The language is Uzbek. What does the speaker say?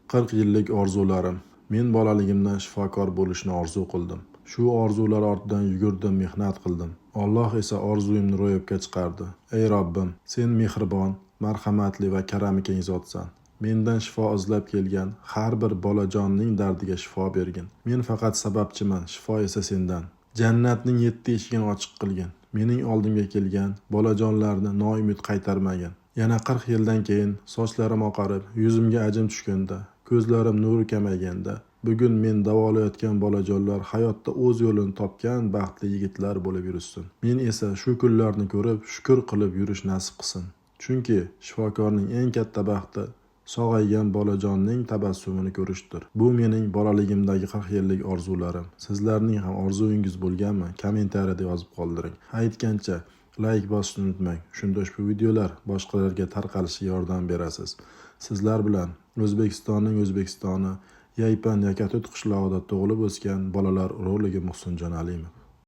40 yillik orzularim. Men bolaligimdan shifokor bo'lishni orzu qildim. Shu orzular ortidan yugurdim, mehnat qildim. Alloh esa orzuyimni ro'yobga chiqardi. Ey Robbim, sen mehribon, marhamatli va karami keng zotsan. Mendan shifo izlab kelgan har bir bolajonning dardiga shifo bergin. Men faqat sababchiman, shifo esa sendan. Jannatning 7 eshigini ochiq qilgin. Mening oldimga kelgan bolajonlarni noumid qaytarmagin. Yana 40 yildan keyin sochlarim oqarib, yuzimga ajin tushganda, ko'zlarim nuri kamayganda, bugun men davolayotgan bolajonlar hayotda o'z yo'lini topgan baxtli yigitlar bo'lib yurishsin. Men esa shu kunlarni ko'rib, shukr qilib yurish nasib qilsin. Chunki shifokorning eng katta baxti sog'aygan bolajonning tabassumini ko'rishdir. Bu mening bolaligimdagi 40 yillik orzularim. Sizlarning ham orzuyingiz bo'lganmi? Kommentariyada yozib qoldiring. Aytgancha like bosishni unutmang. Shunda ushbu videolar boshqalarga tarqalishiga yordam berasiz. Sizlar bilan O'zbekistonning O'zbekistoni Yaypan Yakatut qishlog'ida tug'ilib o'sgan bolalar urologi Muhsinjon Alimov.